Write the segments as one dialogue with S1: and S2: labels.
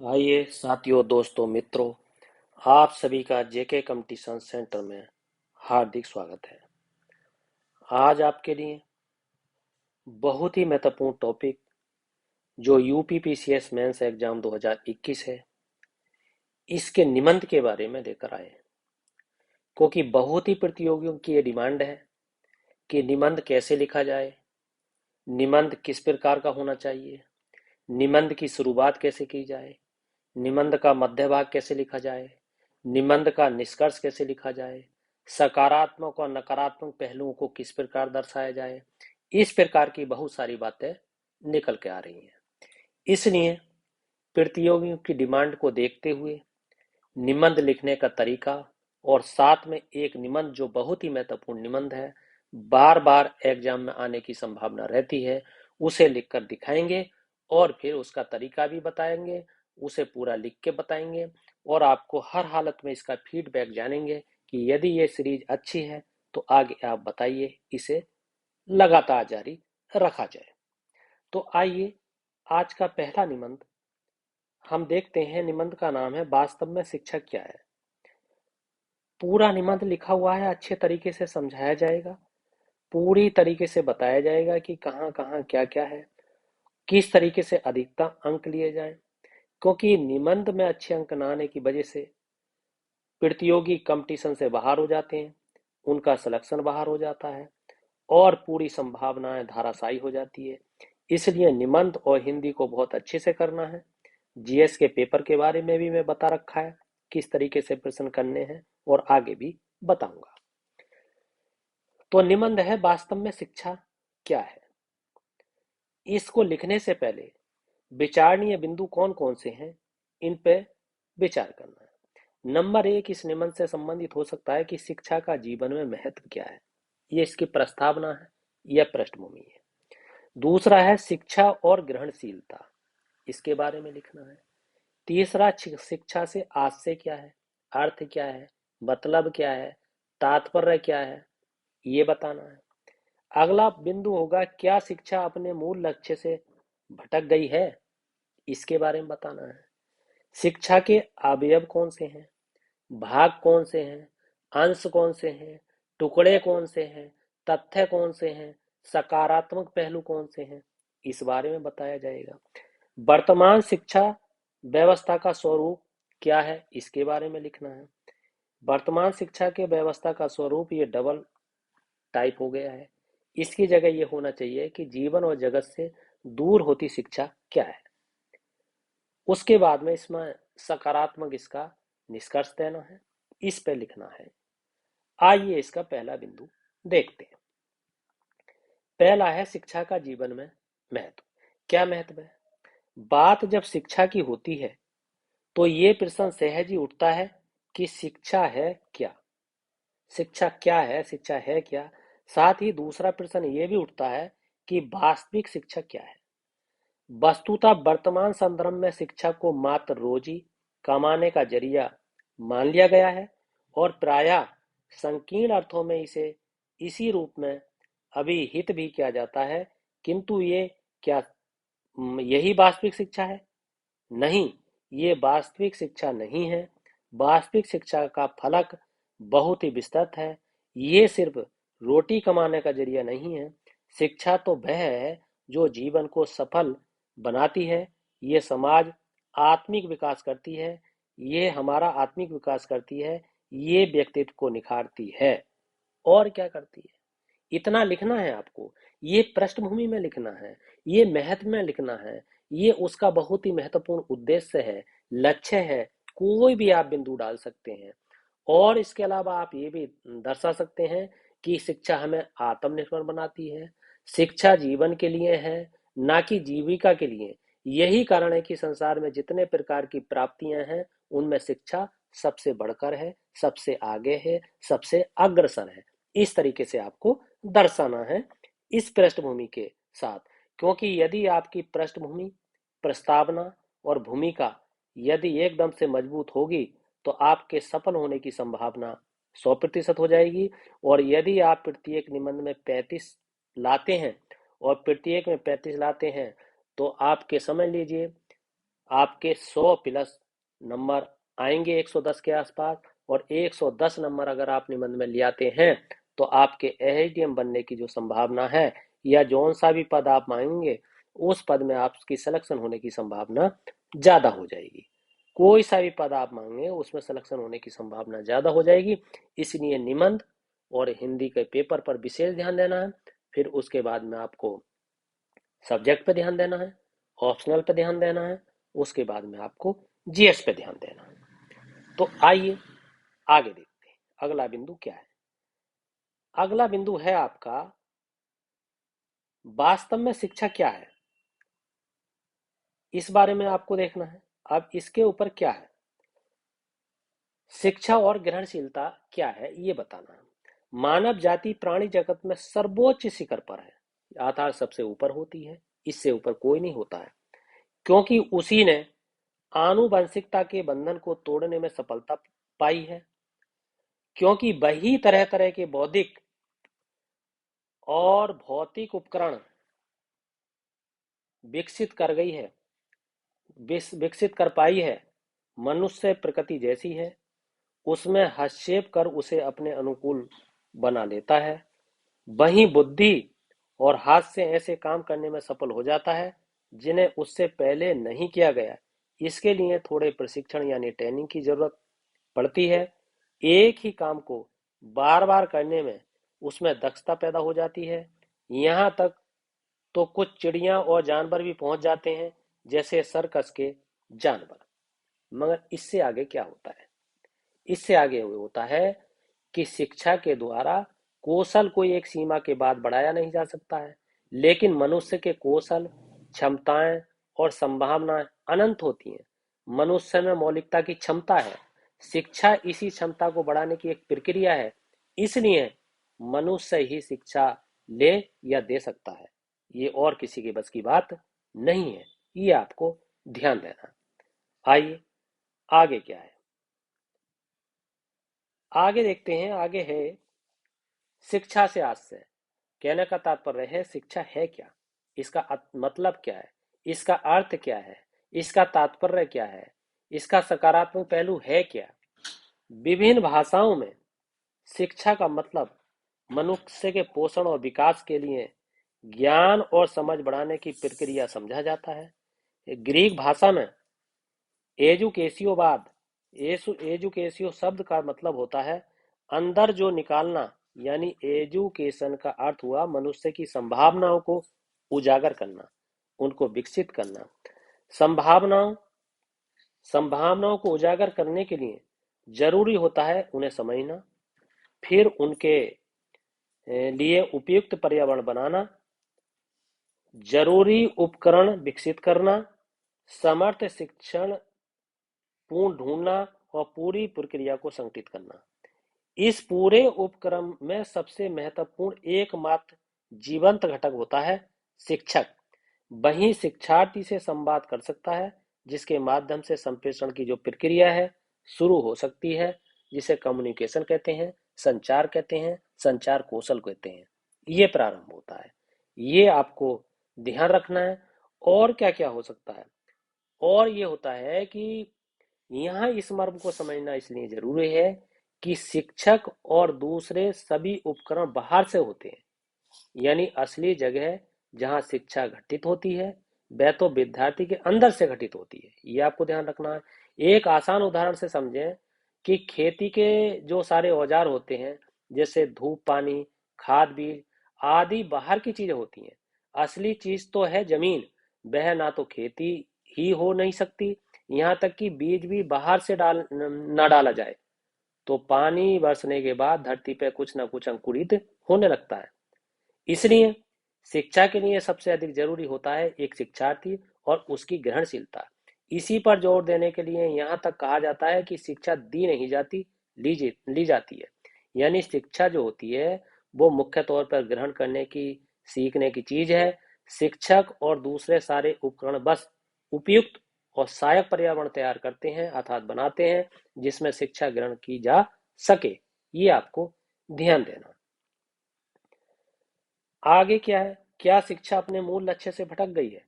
S1: आइए साथियों, दोस्तों, मित्रों, आप सभी का जेके कंपटीशन सेंटर में हार्दिक स्वागत है। आज आपके लिए बहुत ही महत्वपूर्ण टॉपिक जो यूपी पीसीएस मेंस एग्जाम 2021 है, इसके निबंध के बारे में लेकर आए हैं। क्योंकि बहुत ही प्रतियोगियों की ये डिमांड है कि निबंध कैसे लिखा जाए, निबंध किस प्रकार का होना चाहिए, निबंध की शुरुआत कैसे की जाए, निबंध का मध्य भाग कैसे लिखा जाए, निबंध का निष्कर्ष कैसे लिखा जाए, सकारात्मक और नकारात्मक पहलुओं को किस प्रकार दर्शाया जाए। इस प्रकार की बहुत सारी बातें निकल के आ रही हैं। इसलिए प्रतियोगियों की डिमांड को देखते हुए निबंध लिखने का तरीका और साथ में एक निबंध जो बहुत ही महत्वपूर्ण निबंध है, बार बार एग्जाम में आने की संभावना रहती है, उसे लिखकर दिखाएंगे और फिर उसका तरीका भी बताएंगे, उसे पूरा लिख के बताएंगे और आपको हर हालत में इसका फीडबैक जानेंगे कि यदि ये सीरीज अच्छी है तो आगे आप बताइए, इसे लगातार जारी रखा जाए। तो आइए आज का पहला निबंध हम देखते हैं। निबंध का नाम है वास्तव में शिक्षा क्या है। पूरा निबंध लिखा हुआ है, अच्छे तरीके से समझाया जाएगा, पूरी तरीके से बताया जाएगा कि कहाँ कहाँ क्या क्या है, किस तरीके से अधिकतम अंक लिए जाएं। क्योंकि निबंध में अच्छे अंक न आने की वजह से प्रतियोगी कंपटीशन से बाहर हो जाते हैं, उनका सिलेक्शन बाहर हो जाता है और पूरी संभावनाएं धाराशायी हो जाती है। इसलिए निबंध और हिंदी को बहुत अच्छे से करना है। जीएस के पेपर के बारे में भी मैं बता रखा है, किस तरीके से प्रश्न करने हैं और आगे भी बताऊंगा। तो निबंध है वास्तव में शिक्षा क्या है। इसको लिखने से पहले विचारणीय बिंदु कौन कौन से हैं, इन पे विचार करना है। नंबर एक इस निबंध से संबंधित हो सकता है कि शिक्षा का जीवन में महत्व क्या है। ये इसकी प्रस्तावना है या पृष्ठभूमि है। दूसरा है शिक्षा और ग्रहणशीलता, इसके बारे में लिखना है। तीसरा शिक्षा से आशय क्या है, अर्थ क्या है, मतलब क्या है, तात्पर्य क्या है, ये बताना है। अगला बिंदु होगा क्या शिक्षा अपने मूल लक्ष्य से भटक गई है, इसके बारे में बताना है। शिक्षा के अवयव कौन से हैं, भाग कौन से हैं, अंश कौन से हैं, टुकड़े कौन से हैं, तथ्य कौन से हैं, सकारात्मक पहलू कौन से हैं, इस बारे में बताया जाएगा। वर्तमान शिक्षा व्यवस्था का स्वरूप क्या है, इसके बारे में लिखना है। वर्तमान शिक्षा के व्यवस्था का स्वरूप ये डबल टाइप हो गया है। इसकी जगह ये होना चाहिए कि जीवन और जगत से दूर होती शिक्षा क्या है। उसके बाद में इसमें सकारात्मक इसका निष्कर्ष देना है, इस पे लिखना है। आइए इसका पहला बिंदु देखते हैं। पहला है शिक्षा का जीवन में महत्व। क्या महत्व है? बात जब शिक्षा की होती है तो ये प्रश्न सहज ही उठता है कि शिक्षा है क्या। शिक्षा क्या है, शिक्षा है क्या। साथ ही दूसरा प्रश्न ये भी उठता है कि वास्तविक शिक्षा क्या है। वस्तुतः वर्तमान संदर्भ में शिक्षा को मात्र रोजी कमाने का जरिया मान लिया गया है और प्रायः संकीर्ण अर्थों में इसे इसी रूप में अभिहित भी किया जाता है। किंतु ये क्या यही वास्तविक शिक्षा है? नहीं, ये वास्तविक शिक्षा नहीं है। वास्तविक शिक्षा का फलक बहुत ही विस्तृत है। ये सिर्फ रोटी कमाने का जरिया नहीं है। शिक्षा तो वह है जो जीवन को सफल बनाती है। ये समाज आत्मिक विकास करती है। ये हमारा आत्मिक विकास करती है। ये व्यक्तित्व को निखारती है। और क्या करती है? इतना लिखना है आपको। ये पृष्ठभूमि में लिखना है, ये महत्व में लिखना है। ये उसका बहुत ही महत्वपूर्ण उद्देश्य है, लक्ष्य है। कोई भी आप बिंदु डाल सकते हैं। और इसके अलावा आप ये भी दर्शा सकते हैं कि शिक्षा हमें आत्मनिर्भर बनाती है। शिक्षा जीवन के लिए है, ना कि जीविका के लिए। यही कारण है कि संसार में जितने प्रकार की प्राप्तियां हैं, उनमें शिक्षा सबसे बढ़कर है, सबसे आगे है, सबसे अग्रसर है। इस तरीके से आपको दर्शाना है इस पृष्ठभूमि के साथ। क्योंकि यदि आपकी पृष्ठभूमि, प्रस्तावना और भूमिका यदि एकदम से मजबूत होगी तो आपके सफल होने की संभावना 100% हो जाएगी। और यदि आप प्रत्येक निबंध में 35 लाते हैं और प्रत्येक में 35 लाते हैं तो आपके समझ लीजिए आपके 100 प्लस नंबर आएंगे 110 के आसपास, और 110 नंबर अगर आप निबंध में ले आते हैं तो आपके एएचडीएम बनने की जो संभावना है, या जौन सा भी पद आप मांगेंगे उस पद में आपकी सिलेक्शन होने की संभावना ज्यादा हो जाएगी। कोई सा भी पद आप मांगे उसमें सिलेक्शन होने की संभावना ज्यादा हो जाएगी। इसलिए निबंध और हिंदी के पेपर पर विशेष ध्यान देना है। फिर उसके बाद में आपको सब्जेक्ट पे ध्यान देना है, ऑप्शनल पे ध्यान देना है, उसके बाद में आपको जीएस पे ध्यान देना है। तो आइए आगे देखते हैं अगला बिंदु क्या है। अगला बिंदु है आपका, वास्तव में शिक्षा क्या है, इस बारे में आपको देखना है। अब इसके ऊपर क्या है, शिक्षा और ग्रहणशीलता क्या है, ये बताना है। मानव जाति प्राणी जगत में सर्वोच्च शिखर पर है, आधार सबसे ऊपर होती है, इससे ऊपर कोई नहीं होता है, क्योंकि उसी ने आनुवंशिकता के बंधन को तोड़ने में सफलता पाई है, क्योंकि वही तरह तरह के बौद्धिक और भौतिक उपकरण विकसित कर गई है, विकसित कर पाई है। मनुष्य प्रकृति जैसी है, उसमें हस्तक्षेप कर उसे अपने अनुकूल बना लेता है। वहीं बुद्धि और हाथ से ऐसे काम करने में सफल हो जाता है जिन्हें उससे पहले नहीं किया गया। इसके लिए थोड़े प्रशिक्षण यानी ट्रेनिंग की जरूरत पड़ती है। एक ही काम को बार बार करने में उसमें दक्षता पैदा हो जाती है। यहाँ तक तो कुछ चिड़िया और जानवर भी पहुंच जाते हैं, जैसे सर्कस के जानवर। मगर इससे आगे क्या होता है, इससे आगे होता है कि शिक्षा के द्वारा कौशल को एक सीमा के बाद बढ़ाया नहीं जा सकता है, लेकिन मनुष्य के कौशल, क्षमताएं और संभावनाएं अनंत होती हैं। मनुष्य में मौलिकता की क्षमता है, शिक्षा इसी क्षमता को बढ़ाने की एक प्रक्रिया है। इसलिए मनुष्य ही शिक्षा ले या दे सकता है, ये और किसी के बस की बात नहीं है। ये आपको ध्यान देना। आइए आगे क्या है, आगे देखते हैं। आगे है शिक्षा से आशय। कहने का तात्पर्य है शिक्षा है क्या, इसका मतलब क्या है, इसका अर्थ क्या है, इसका तात्पर्य क्या है, इसका सकारात्मक पहलू है क्या। विभिन्न भाषाओं में शिक्षा का मतलब मनुष्य के पोषण और विकास के लिए ज्ञान और समझ बढ़ाने की प्रक्रिया समझा जाता है। ग्रीक भाषा में एजुकेसियोवाद, एजुकेसियो शब्द का मतलब होता है अंदर जो निकालना, यानी एजुकेशन का अर्थ हुआ मनुष्य की संभावनाओं को उजागर करना, उनको विकसित करना। संभावनाओं संभावनाओं को उजागर करने के लिए जरूरी होता है उन्हें समझना, फिर उनके लिए उपयुक्त पर्यावरण बनाना, जरूरी उपकरण विकसित करना, समर्थ शिक्षण पूर्ण ढूंढना और पूरी प्रक्रिया को संगठित करना। इस पूरे उपक्रम में सबसे महत्वपूर्ण एकमात्र जीवंत घटक होता है शिक्षक। वही शिक्षार्थी से संवाद कर सकता है, जिसके माध्यम से संप्रेषण की जो प्रक्रिया है शुरू हो सकती है, जिसे कम्युनिकेशन कहते हैं, संचार कहते हैं, संचार कौशल कहते हैं। ये प्रारंभ होता है, ये आपको ध्यान रखना है। और क्या क्या हो सकता है, और ये होता है कि यहाँ इस मर्म को समझना इसलिए जरूरी है कि शिक्षक और दूसरे सभी उपकरण बाहर से होते हैं, यानी असली जगह जहाँ शिक्षा घटित होती है वह तो विद्यार्थी के अंदर से घटित होती है। ये आपको ध्यान रखना है। एक आसान उदाहरण से समझें कि खेती के जो सारे औजार होते हैं, जैसे धूप, पानी, खाद, बीज आदि बाहर की चीजें होती हैं। असली चीज तो है जमीन, वह ना तो खेती ही हो नहीं सकती। यहाँ तक कि बीज भी बाहर से ना डाला जाए तो पानी बरसने के बाद धरती पे कुछ ना कुछ अंकुरित होने लगता है। इसलिए शिक्षा के लिए सबसे अधिक जरूरी होता है एक शिक्षार्थी और उसकी ग्रहणशीलता। इसी पर जोर देने के लिए यहाँ तक कहा जाता है कि शिक्षा दी नहीं जाती, ली जाती है। यानी शिक्षा जो होती है वो मुख्य तौर पर ग्रहण करने की, सीखने की चीज है। शिक्षक और दूसरे सारे उपकरण बस उपयुक्त और सहायक पर्यावरण तैयार करते हैं, अर्थात बनाते हैं, जिसमें शिक्षा ग्रहण की जा सके। ये आपको ध्यान देना। आगे क्या है, क्या शिक्षा अपने मूल लक्ष्य से भटक गई है,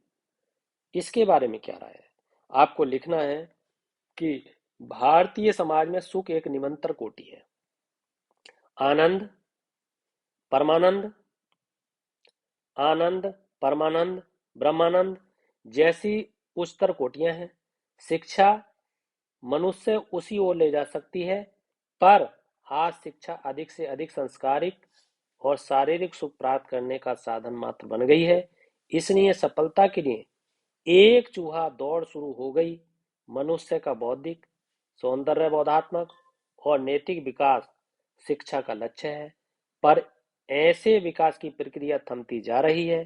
S1: इसके बारे में क्या राय है। आपको लिखना है कि भारतीय समाज में सुख एक निरंतर कोटि है। आनंद, परमानंद, आनंद, परमानंद, ब्रह्मानंद जैसी उच्चतर कोटियां हैं। शिक्षा मनुष्य उसी ओर ले जा सकती है, पर आज शिक्षा अधिक से अधिक संस्कारिक और शारीरिक सुख प्राप्त करने का साधन मात्र बन गई है। इसलिए सफलता के लिए एक चूहा दौड़ शुरू हो गई। मनुष्य का बौद्धिक, सौंदर्य बोधात्मक और नैतिक विकास शिक्षा का लक्ष्य है, पर ऐसे विकास की प्रक्रिया थमती जा रही है।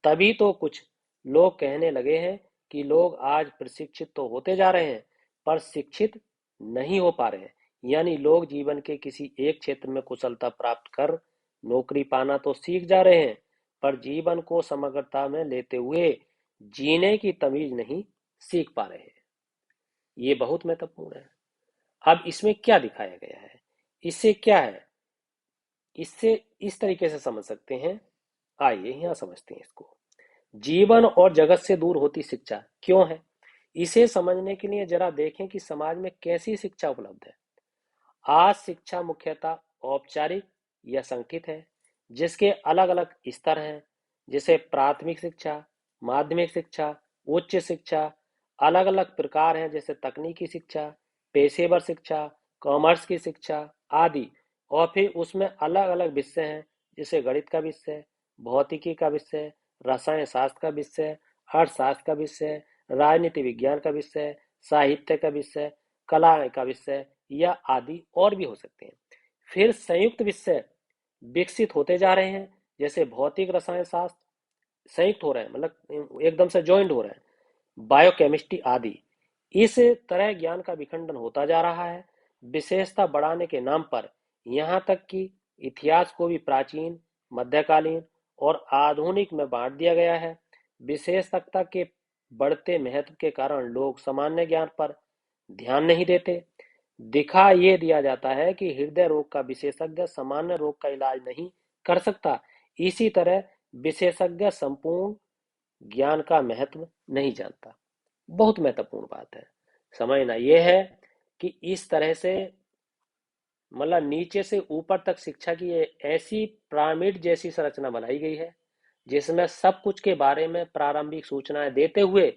S1: तभी तो कुछ लोग कहने लगे हैं कि लोग आज प्रशिक्षित तो होते जा रहे हैं, पर शिक्षित नहीं हो पा रहे हैं। यानी लोग जीवन के किसी एक क्षेत्र में कुशलता प्राप्त कर नौकरी पाना तो सीख जा रहे हैं, पर जीवन को समग्रता में लेते हुए जीने की तमीज नहीं सीख पा रहे हैं। ये बहुत महत्वपूर्ण है। अब इसमें क्या दिखाया गया है, इससे क्या है, इससे इस तरीके से समझ सकते हैं। आइए यहाँ समझते हैं इसको। जीवन और जगत से दूर होती शिक्षा क्यों है, इसे समझने के लिए जरा देखें कि समाज में कैसी शिक्षा उपलब्ध है। आज शिक्षा मुख्यतः औपचारिक या संगठित है, जिसके अलग अलग स्तर हैं, जैसे प्राथमिक शिक्षा, माध्यमिक शिक्षा, उच्च शिक्षा। अलग अलग प्रकार हैं, जैसे तकनीकी शिक्षा, पेशेवर शिक्षा, कॉमर्स की शिक्षा आदि। और फिर उसमें अलग अलग विषय हैं, जैसे गणित का विषय, भौतिकी का विषय, रसायन शास्त्र का विषय, अर्थशास्त्र का विषय, राजनीति विज्ञान का विषय, साहित्य का विषय, कला का विषय या आदि और भी हो सकते हैं। फिर संयुक्त विषय विकसित होते जा रहे हैं, जैसे भौतिक रसायन शास्त्र संयुक्त हो रहे हैं, मतलब एकदम से ज्वाइंट हो रहे हैं, बायोकेमिस्ट्री आदि। इस तरह ज्ञान का विखंडन होता जा रहा है, विशेषता बढ़ाने के नाम पर। यहाँ तक कि इतिहास को भी प्राचीन, मध्यकालीन और आधुनिक में बांट दिया गया है। विशेषता के बढ़ते महत्व के कारण लोग सामान्य ज्ञान पर ध्यान नहीं देते। दिखा ये दिया जाता है कि हृदय रोग का विशेषज्ञ सामान्य रोग का इलाज नहीं कर सकता। इसी तरह विशेषज्ञ संपूर्ण ज्ञान का महत्व नहीं जानता। बहुत महत्वपूर्ण बात है, समझना यह है कि इस तरह से मतलब नीचे से ऊपर तक शिक्षा की ऐसी पिरामिड जैसी संरचना बनाई गई है, जिसमें सब कुछ के बारे में प्रारंभिक सूचनाएं देते हुए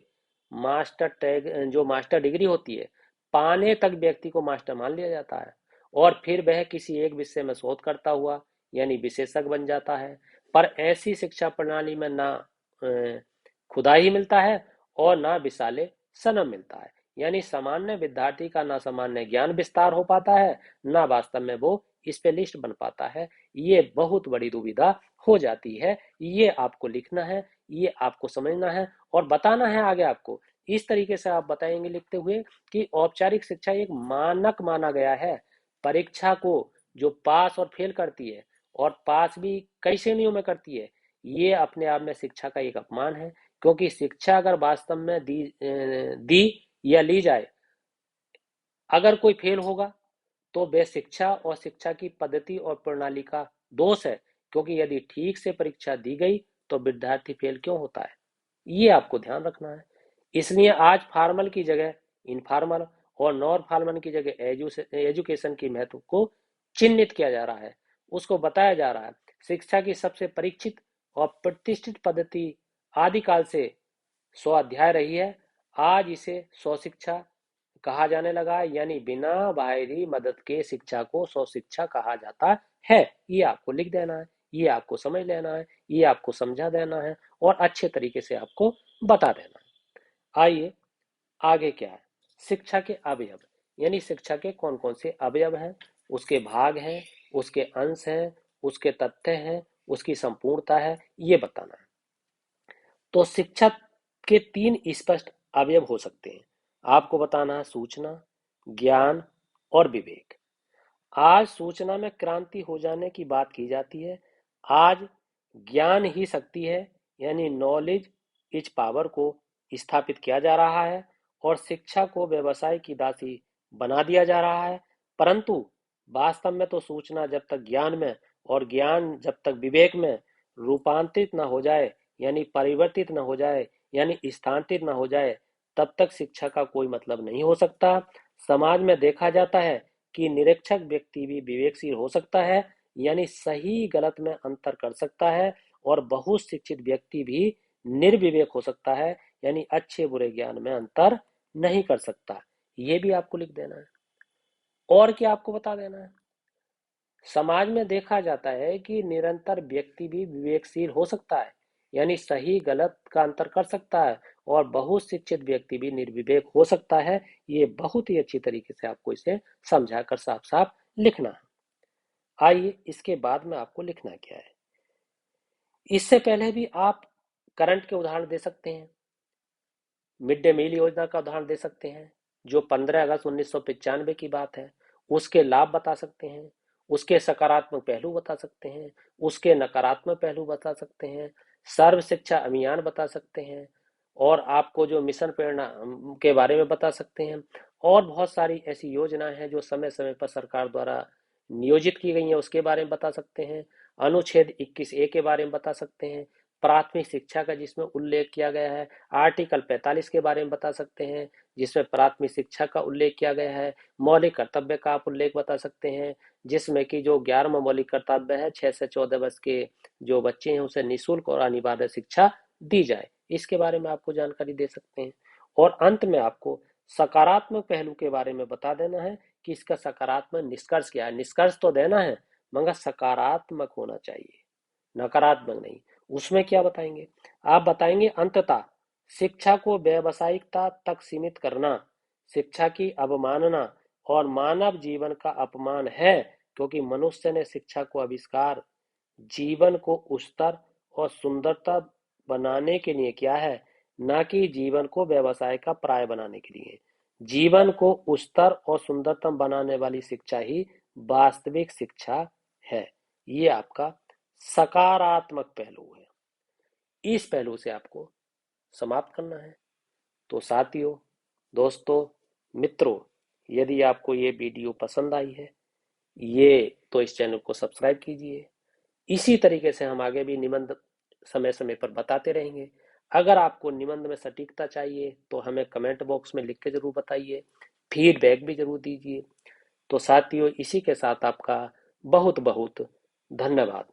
S1: मास्टर टैग जो मास्टर डिग्री होती है पाने तक व्यक्ति को मास्टर मान लिया जाता है, और फिर वह किसी एक विषय में शोध करता हुआ यानी विशेषज्ञ बन जाता है। पर ऐसी शिक्षा प्रणाली में ना खुदा ही मिलता है और ना विशाले सनम मिलता है। यानी सामान्य विद्यार्थी का ना सामान्य ज्ञान विस्तार हो पाता है, ना वास्तव में वो स्पेशलिस्ट बन पाता है। ये बहुत बड़ी दुविधा हो जाती है। ये आपको लिखना है, ये आपको समझना है और बताना है आगे आपको। इस तरीके से आप बताएंगे लिखते हुए कि औपचारिक शिक्षा एक मानक माना गया है, परीक्षा को जो पास और फेल करती है, और पास भी कई श्रेणियों में करती है। ये अपने आप में शिक्षा का एक अपमान है, क्योंकि शिक्षा अगर वास्तव में दी या ली जाए, अगर कोई फेल होगा तो वह शिक्षा और शिक्षा की पद्धति और प्रणाली का दोष है, क्योंकि यदि ठीक से परीक्षा दी गई तो विद्यार्थी फेल क्यों होता है, ये आपको ध्यान रखना है। इसलिए आज फार्मल की जगह इनफॉर्मल और नॉन फार्मल की जगह एजुकेशन की महत्व को चिन्हित किया जा रहा है, उसको बताया जा रहा है। शिक्षा की सबसे परीक्षित और प्रतिष्ठित पद्धति आदिकाल से स्वाध्याय रही है। आज इसे स्वशिक्षा कहा जाने लगा है, यानी बिना बाहरी मदद के शिक्षा को स्वशिक्षा कहा जाता है। ये आपको लिख देना है, ये आपको समझ लेना है, ये आपको समझा देना है और अच्छे तरीके से आपको बता देना है। आइए आगे क्या है, शिक्षा के अवयव, यानी शिक्षा के कौन कौन से अवयव हैं, उसके भाग हैं, उसके अंश हैं, उसके तथ्य हैं, उसकी संपूर्णता है, ये बताना है। तो शिक्षा के तीन स्पष्ट अवयव हो सकते हैं। आपको बताना है सूचना, ज्ञान और विवेक। आज सूचना में क्रांति हो जाने की बात की जाती है। आज ज्ञान ही शक्ति है, यानी नॉलेज इज पावर को स्थापित किया जा रहा है और शिक्षा को व्यवसाय की दासी बना दिया जा रहा है। परंतु वास्तव में तो सूचना जब तक ज्ञान में और ज्ञान जब तक विवेक में रूपांतरित न हो जाए, यानी परिवर्तित न हो जाए, यानी स्थानांतरित न हो जाए, तब तक शिक्षा का कोई मतलब नहीं हो सकता। समाज में देखा जाता है कि निरक्षर व्यक्ति भी विवेकशील हो सकता है, यानी सही गलत में अंतर कर सकता है, और बहुत शिक्षित व्यक्ति भी निर्विवेक हो सकता है, यानी अच्छे बुरे ज्ञान में अंतर नहीं कर सकता। ये भी आपको लिख देना है। और क्या आपको बता देना है, समाज में देखा जाता है कि निरंतर व्यक्ति भी विवेकशील हो सकता है, यानी सही गलत का अंतर कर सकता है, और बहुत शिक्षित व्यक्ति भी निर्विवेक हो सकता है। ये बहुत ही अच्छी तरीके से आपको इसे समझाकर साफ साफ लिखना है। आइए इसके बाद में आपको लिखना क्या है। इससे पहले भी आप करंट के उदाहरण दे सकते हैं, मिड डे मील योजना का उदाहरण दे सकते हैं, जो 15 अगस्त 1995 की बात है। उसके लाभ बता सकते हैं, उसके सकारात्मक पहलू बता सकते हैं, उसके नकारात्मक पहलू बता सकते हैं, सर्व शिक्षा अभियान बता सकते हैं, और आपको जो मिशन प्रेरणा के बारे में बता सकते हैं। और बहुत सारी ऐसी योजनाएं हैं जो समय समय पर सरकार द्वारा नियोजित की गई हैं, उसके बारे में बता सकते हैं। अनुच्छेद 21A के बारे में बता सकते हैं। प्राथमिक शिक्षा का जिसमें उल्लेख किया गया है। आर्टिकल 45 के बारे में बता सकते हैं, जिसमें प्राथमिक शिक्षा का उल्लेख किया गया है। मौलिक कर्तव्य का आप उल्लेख बता सकते हैं, जिसमें कि जो 11वां मौलिक कर्तव्य है, 6 से 14 वर्ष के जो बच्चे हैं उसे निःशुल्क और अनिवार्य शिक्षा दी जाए, इसके बारे में आपको जानकारी दे सकते हैं। और अंत में आपको सकारात्मक पहलू के बारे में बता देना है कि इसका सकारात्मक निष्कर्ष क्या है। निष्कर्ष तो देना है मगर सकारात्मक होना चाहिए, नकारात्मक नहीं। उसमें क्या बताएंगे, आप बताएंगे अंततः शिक्षा को व्यावसायिकता तक सीमित करना शिक्षा की अवमानना और मानव जीवन का अपमान है, क्योंकि मनुष्य ने शिक्षा को आविष्कार जीवन को उच्चतर और सुंदरता बनाने के लिए किया है, न कि जीवन को व्यवसाय का पर्याय बनाने के लिए। जीवन को उच्चतर और सुंदरतम बनाने वाली शिक्षा ही वास्तविक शिक्षा है। ये आपका सकारात्मक पहलू है। इस पहलू से आपको समाप्त करना है। तो साथियों, दोस्तों, मित्रों, यदि आपको ये वीडियो पसंद आई है ये तो इस चैनल को सब्सक्राइब कीजिए। इसी तरीके से हम आगे भी निबंध समय समय पर बताते रहेंगे। अगर आपको निबंध में सटीकता चाहिए तो हमें कमेंट बॉक्स में लिख के जरूर बताइए, फीडबैक भी जरूर दीजिए। तो साथियों, इसी के साथ आपका बहुत बहुत धन्यवाद।